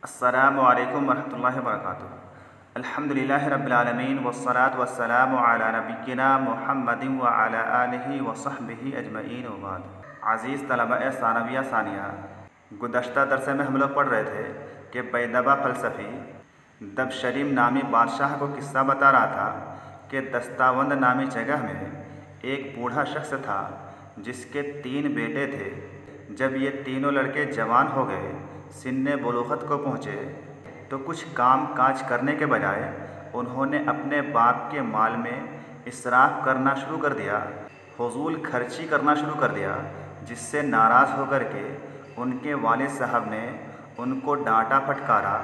السلام علیکم ورحمۃ اللہ وبرکاتہ۔ الحمدللہ رب العالمین والصلاة والسلام علی نبینا محمد وعلی آلہ وصحبہ اجمعین وبعد۔ عزیز طلبہ ثانویہ ثانیہ، گزشتہ درس میں ہم لوگ پڑھ رہے تھے کہ بیدبہ فلسفی دبشریم نامی بادشاہ کو قصہ بتا رہا تھا کہ دستاوند نامی جگہ میں ایک بوڑھا شخص تھا جس کے 3 بیٹے تھے۔ جب یہ تینوں لڑکے جوان ہو گئے، سن بلوغت کو پہنچے، تو کچھ کام کاج کرنے کے بجائے انہوں نے اپنے باپ کے مال میں اسراف کرنا شروع کر دیا، فضول خرچی کرنا شروع کر دیا، جس سے ناراض ہو کر کے ان کے والد صاحب نے ان کو ڈانٹا پھٹکارا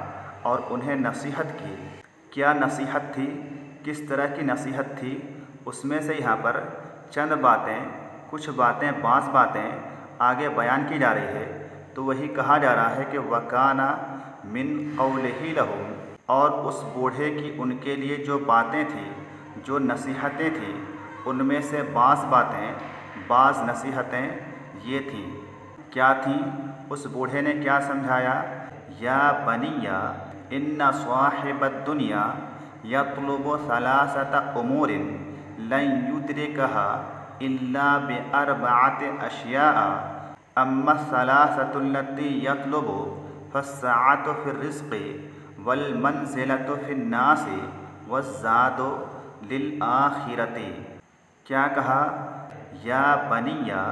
اور انہیں نصیحت کی۔ کیا نصیحت تھی؟ کس طرح کی نصیحت تھی؟ اس میں سے یہاں پر چند باتیں، کچھ باتیں، بعض باتیں آگے بیان کی جا رہی ہے۔ تو وہی کہا جا رہا ہے کہ وَكَانَ مِن قَوْلِهِ لَهُمْ، اور اس بوڑھے کی ان کے لیے جو باتیں تھیں، جو نصیحتیں تھیں، ان میں سے بعض باتیں، بعض نصیحتیں یہ تھیں۔ کیا تھیں؟ اس بوڑھے نے کیا سمجھایا؟ یا بنیا ان صاحب الدنیا یطلب 3 امور لن یدرکها الا ب4 اشیاء، اما الثلاثة التي يطلب فالسعة في الرزق والمنزلة في الناس والزاد للآخرة۔ کیا کہا؟ یا بنیا،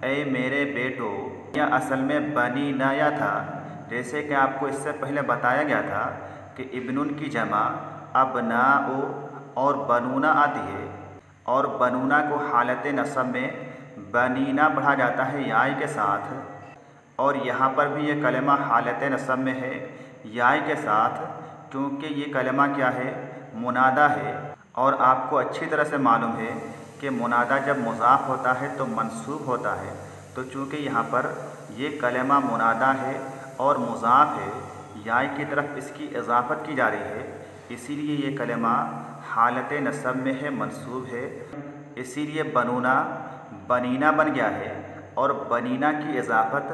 اے میرے بیٹو، یا اصل میں بنی نایا تھا، جیسے کہ آپ کو اس سے پہلے بتایا گیا تھا کہ ابن کی جمع ابناء اور بنونا آتی ہے، اور بنونا کو حالت نصب میں بنینا پڑھا جاتا ہے یائی کے ساتھ، اور یہاں پر بھی یہ کلمہ حالت نصب میں ہے یائی کے ساتھ، کیونکہ یہ کلمہ کیا ہے؟ منادہ ہے، اور آپ کو اچھی طرح سے معلوم ہے کہ منادہ جب مضاف ہوتا ہے تو منصوب ہوتا ہے۔ تو چونکہ یہاں پر یہ کلمہ منادہ ہے اور مضاف ہے، یائی کی طرف اس کی اضافت کی جا رہی ہے، اسی لیے یہ کلمہ حالت نصب میں ہے، منصوب ہے، اسی لیے بنونا بنینا بن گیا ہے، اور بنینا کی اضافت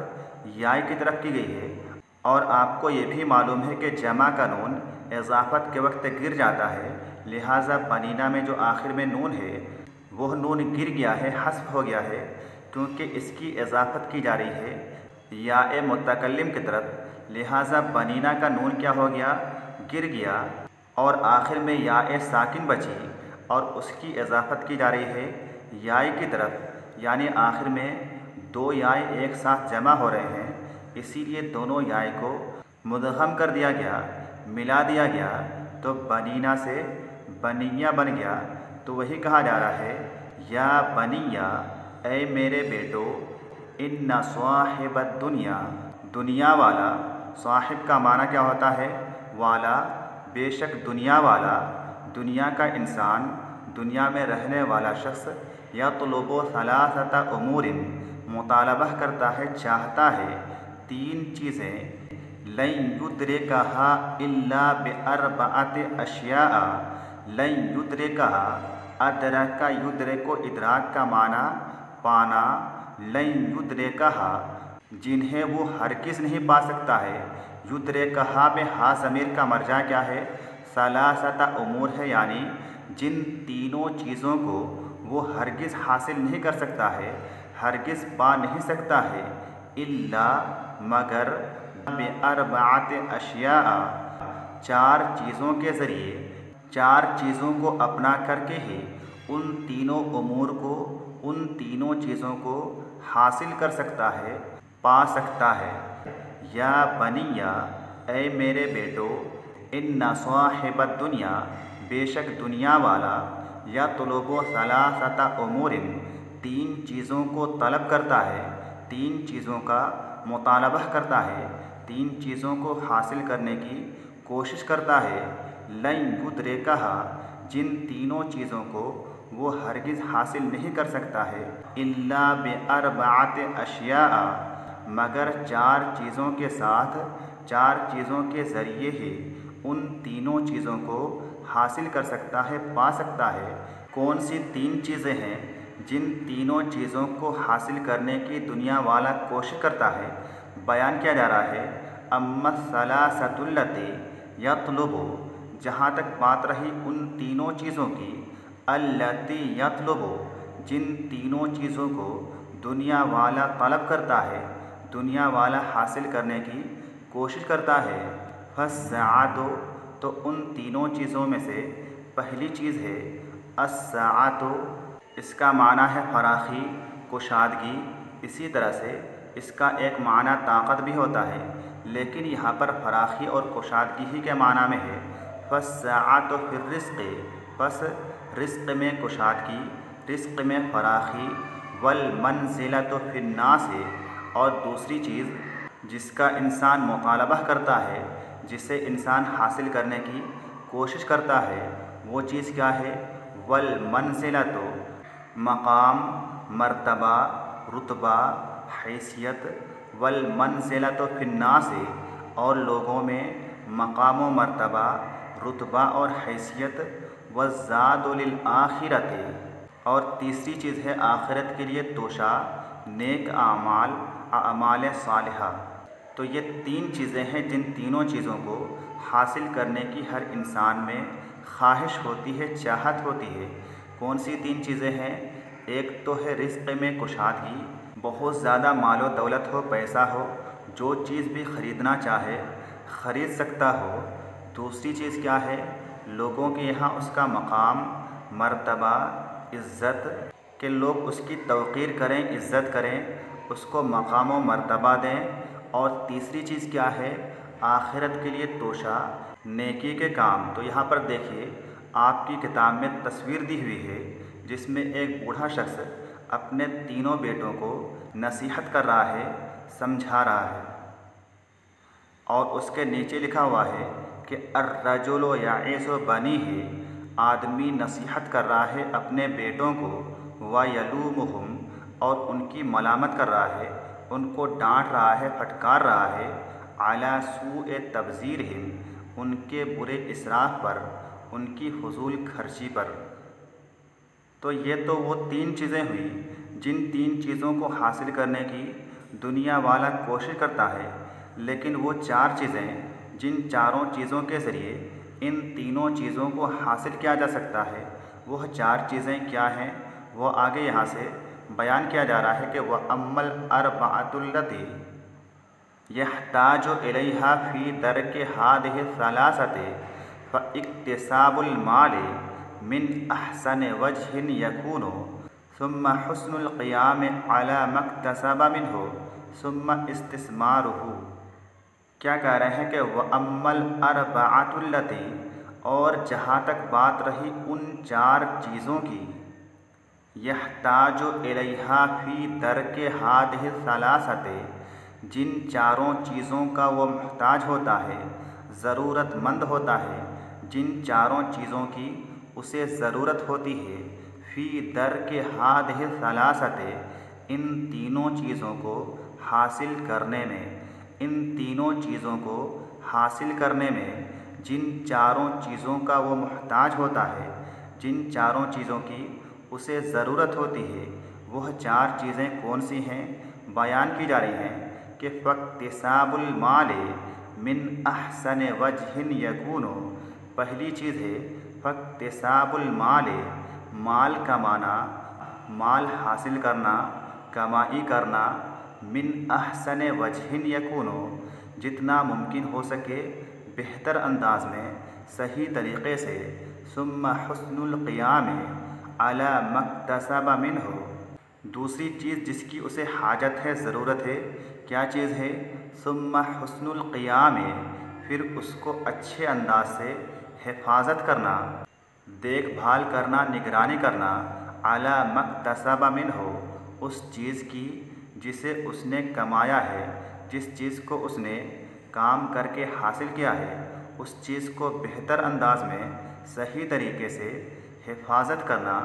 یائی کی طرف کی گئی ہے۔ اور آپ کو یہ بھی معلوم ہے کہ جمع کا نون اضافت کے وقت گر جاتا ہے، لہٰذا بنینا میں جو آخر میں نون ہے وہ نون گر گیا ہے، حذف ہو گیا ہے، کیونکہ اس کی اضافت کی جا رہی ہے یاء متکلم کی طرف، لہٰذا بنینا کا نون کیا ہو گیا؟ گر گیا، اور آخر میں یاء ساکن بچی، اور اس کی اضافت کی جا رہی ہے یائی کی طرف، یعنی آخر میں 2 یاء ایک ساتھ جمع ہو رہے ہیں، اسی لیے دونوں یاء کو مدغم کر دیا گیا، ملا دیا گیا، تو بنینا سے بنیا بن گیا۔ تو وہی کہا جا رہا ہے یا بنیا، اے میرے بیٹو، ان صاحب الدنیا، دنیا والا، صاحب کا معنی کیا ہوتا ہے؟ والا، بے شک دنیا والا، دنیا کا انسان، دنیا میں رہنے والا شخص، یطلب 3 امور، مطالبہ کرتا ہے، چاہتا ہے 3 چیزیں، لن یدرکها الا ب4 اشیاء، لن یدرکها، ادرک یدرک، ادراک کا معنی پانا، لن یدرکها، جنہیں وہ ہرگز نہیں پا سکتا ہے، یدرکها میں ہا ضمیر کا مرجع کیا ہے؟ 3 امور ہے، یعنی جن تینوں چیزوں کو وہ ہرگز حاصل نہیں کر سکتا ہے، ہرگز پا نہیں سکتا ہے، الا مگر، ب4 اشیاء، 4 چیزوں کے ذریعے، 4 چیزوں کو اپنا کر کے ہی ان تینوں امور کو، ان تینوں چیزوں کو حاصل کر سکتا ہے، پا سکتا ہے۔ یا بنیا، اے میرے بیٹو، ان صاحب الدنیا، بے شک دنیا والا، یطلب 3 امور، 3 چیزوں کو طلب کرتا ہے، 3 چیزوں کا مطالبہ کرتا ہے، 3 چیزوں کو حاصل کرنے کی کوشش کرتا ہے، لن یدرکها، جن تینوں چیزوں کو وہ ہرگز حاصل نہیں کر سکتا ہے، الا ب4 اشیاء، مگر 4 چیزوں کے ساتھ، 4 چیزوں کے ذریعے ہی ان تینوں چیزوں کو حاصل کر سکتا ہے، پا سکتا ہے۔ کون سی 3 چیزیں ہیں جن تینوں چیزوں کو حاصل کرنے کی دنیا والا کوشش کرتا ہے؟ بیان کیا جا رہا ہے اما الثلاثۃ اللتی یطلب، جہاں تک بات رہی ان تینوں چیزوں کی، اللتی یطلب، جن تینوں چیزوں کو دنیا والا طلب کرتا ہے، دنیا والا حاصل کرنے کی کوشش کرتا ہے، فالسعۃ، تو ان تینوں چیزوں میں سے پہلی چیز ہے السعۃ، اس کا معنی ہے فراخی، کشادگی، اسی طرح سے اس کا ایک معنی طاقت بھی ہوتا ہے، لیکن یہاں پر فراخی اور کشادگی ہی کے معنی میں ہے۔ فالسعۃ فی الرزق، پس رزق میں کشادگی، رزق میں فراخی، والمنزلۃ فی الناس، اور دوسری چیز جس کا انسان مطالبہ کرتا ہے، جسے انسان حاصل کرنے کی کوشش کرتا ہے، وہ چیز کیا ہے؟ والمنزلۃ، مقام، مرتبہ، رتبہ، حیثیت، والمنزلۃ فی الناس، اور لوگوں میں مقام و مرتبہ، رتبہ اور حیثیت، والزاد للآخرۃ، اور تیسری چیز ہے آخرت کے لیے توشہ، نیک اعمال، اعمال صالحہ۔ تو یہ تین چیزیں ہیں جن تینوں چیزوں کو حاصل کرنے کی ہر انسان میں خواہش ہوتی ہے، چاہت ہوتی ہے۔ کون سی تین چیزیں ہیں؟ ایک تو ہے رزق میں کشادگی، بہت زیادہ مال و دولت ہو، پیسہ ہو، جو چیز بھی خریدنا چاہے خرید سکتا ہو۔ دوسری چیز کیا ہے؟ لوگوں کے یہاں اس کا مقام، مرتبہ، عزت، کہ لوگ اس کی توقیر کریں، عزت کریں، اس کو مقام و مرتبہ دیں۔ اور تیسری چیز کیا ہے؟ آخرت کے لیے توشہ، نیکی کے کام۔ تو یہاں پر دیکھیے آپ کی کتاب میں تصویر دی ہوئی ہے، جس میں ایک بوڑھا شخص اپنے تینوں بیٹوں کو نصیحت کر رہا ہے، سمجھا رہا ہے، اور اس کے نیچے لکھا ہوا ہے کہ الرجل یعظ بنیہ، آدمی نصیحت کر رہا ہے اپنے بیٹوں کو، ویلومہم، اور ان کی ملامت کر رہا ہے، ان کو ڈانٹ رہا ہے، پھٹکار رہا ہے، علی سوء تبذیرہم، ان کے برے اسراف پر، ان کی فضول خرچی پر۔ تو یہ تو وہ تین چیزیں ہوئیں جن تین چیزوں کو حاصل کرنے کی دنیا والا کوشش کرتا ہے، لیکن وہ چار چیزیں جن چاروں چیزوں کے ذریعے ان تینوں چیزوں کو حاصل کیا جا سکتا ہے، وہ چار چیزیں کیا ہیں؟ وہ آگے یہاں سے بیان کیا جا رہا ہے کہ وَأَمَّا الْأَرْبَعَةُ الَّتِي يَحْتَاجُ إِلَيْهَا فِي تَرْكِ هَٰذِهِ الثَّلَاثَةِ فَاكْتِسَابُ الْمَالِ مِنْ أَحْسَنِ وَجْهٍ يَكُونُ ثُمَّ حُسْنُ الْقِيَامِ عَلَىٰ مَا اكْتَسَبَ مِنْهُ ثُمَّ اسْتِثْمَارُهُ۔ کیا کہہ رہے ہیں کہ وَأَمَّا الْأَرْبَعَةُ الَّتِي، اور جہاں تک بات رہی ان چار چیزوں کی، یحتاج الیہا فی ترک ہذہ الثلاثۃ، جن چاروں چیزوں کا وہ محتاج ہوتا ہے، ضرورت مند ہوتا ہے، جن چاروں چیزوں کی اسے ضرورت ہوتی ہے، فی ترک ہذہ الثلاثۃ، ان تینوں چیزوں کو حاصل کرنے میں، ان تینوں چیزوں کو حاصل کرنے میں، جن چاروں چیزوں کا وہ محتاج ہوتا ہے، جن چاروں چیزوں کی اسے ضرورت ہوتی ہے، وہ چار چیزیں کون سی ہیں؟ بیان کی جا رہی ہیں کہ فاکتساب المال من احسن وجہ یکون، پہلی چیز ہے فاکتساب المال، مال کمانا، مال حاصل کرنا، کمائی کرنا، من احسن وجہ یکون، جتنا ممکن ہو سکے بہتر انداز میں، صحیح طریقے سے، ثم حسن القیام علی ما اکتسب منہ، دوسری چیز جس کی اسے حاجت ہے، ضرورت ہے، کیا چیز ہے؟ ثم حسن القیام، پھر اس کو اچھے انداز سے حفاظت کرنا، دیکھ بھال کرنا، نگرانی کرنا، علی ما اکتسب منہ، اس چیز کی جسے اس نے کمایا ہے، جس چیز کو اس نے کام کر کے حاصل کیا ہے، اس چیز کو بہتر انداز میں، صحیح طریقے سے حفاظت کرنا،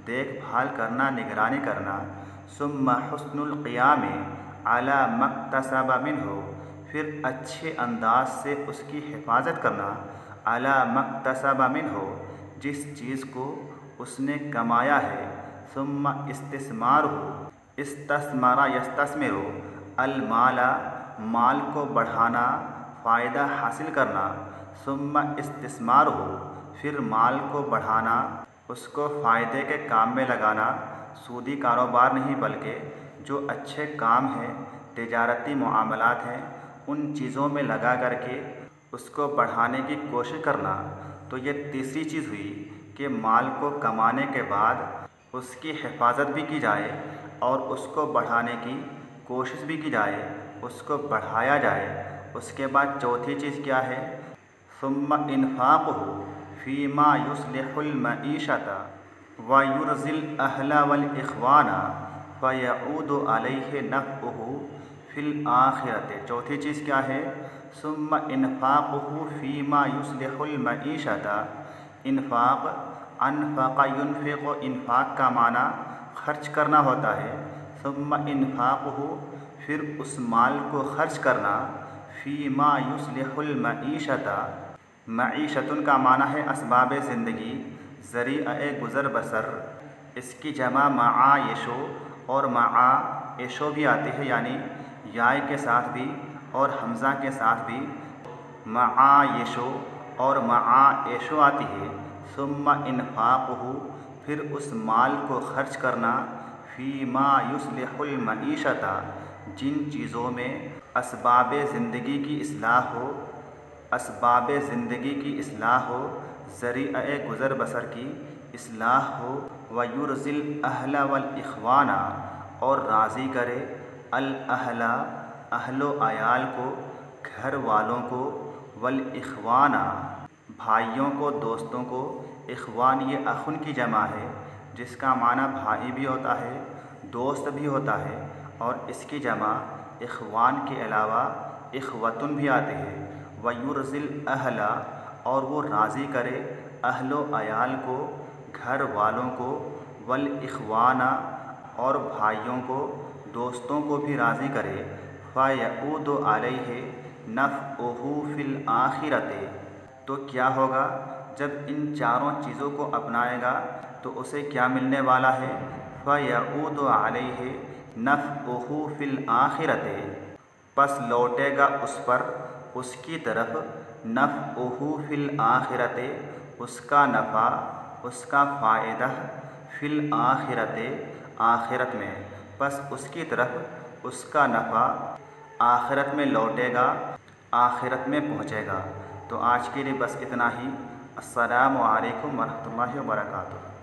دیکھ بھال کرنا، نگرانی کرنا۔ ثم حسن القیام علی ما اکتسب منہ، پھر اچھے انداز سے اس کی حفاظت کرنا، علی ما اکتسب منہ، جس چیز کو اس نے کمایا ہے۔ ثم استثمارہ، استثمر یستثمر المال، مال کو بڑھانا، فائدہ حاصل کرنا، ثم استثمار ہو، پھر مال کو بڑھانا، اس کو فائدے کے کام میں لگانا، سودی کاروبار نہیں بلکہ جو اچھے کام ہیں، تجارتی معاملات ہیں، ان چیزوں میں لگا کر کے اس کو بڑھانے کی کوشش کرنا۔ تو یہ تیسری چیز ہوئی کہ مال کو کمانے کے بعد اس کی حفاظت بھی کی جائے اور اس کو بڑھانے کی کوشش بھی کی جائے، اس کو بڑھایا جائے۔ اس کے بعد چوتھی چیز کیا ہے؟ ثم انفاقہ فیما یصلح المعیشۃ ویرضی الاہل والاخوان فیعود علیہ نفعہ فی الآخرۃ۔ چوتھی چیز کیا ہے؟ ثم انفاقہ فیما یصلح المعیشۃ۔ انفاق، انفق ینفق، انفاق کا معنی خرچ کرنا ہوتا ہے۔ ثم انفاقہ، پھر اس مال کو خرچ کرنا، فیما یصلح المعیشۃ، معیشتن کا معنی ہے اسباب زندگی، ذریعے گزر بسر، اس کی جمع معایشو اور معایشو بھی آتی ہے، یعنی یائے کے ساتھ بھی اور حمزہ کے ساتھ بھی معایشو اور معایشو آتی ہے۔ ثم انفاقہ، پھر اس مال کو خرچ کرنا، فیما یصلح المعیشۃ، جن چیزوں میں اسباب زندگی کی اصلاح ہو، اسباب زندگی کی اصلاح ہو، ذریعے گزر بسر کی اصلاح ہو، ویرضی الاہل والاخوان، اور راضی کرے الاہل، اہل و عیال کو، گھر والوں کو، والاخوان، بھائیوں کو، دوستوں کو۔ اخوان یہ اخن کی جمع ہے، جس کا معنی بھائی بھی ہوتا ہے، دوست بھی ہوتا ہے، اور اس کی جمع اخوان کے علاوہ اخوتن بھی آتے ہیں۔ ویرضی الاہل، اور وہ راضی کرے اہل و عیال کو، گھر والوں کو، والاخوان، اور بھائیوں کو، دوستوں کو بھی راضی کرے۔ فیعود علیہ نفعہ فی الآخرۃ، تو کیا ہوگا جب ان چاروں چیزوں کو اپنائے گا تو اسے کیا ملنے والا ہے؟ فیعود علیہ نفعہ فی الآخرۃ، پس لوٹے گا اس پر، اس کی طرف، نفعہ فی الآخرۃ، اس کا نفع، اس کا فائدہ، فی الآخرۃ، آخرت میں، پس اس کی طرف اس کا نفع آخرت میں لوٹے گا، آخرت میں پہنچے گا۔ تو آج کے لیے بس اتنا ہی۔ السلام علیکم ورحمۃ اللہ وبرکاتہ۔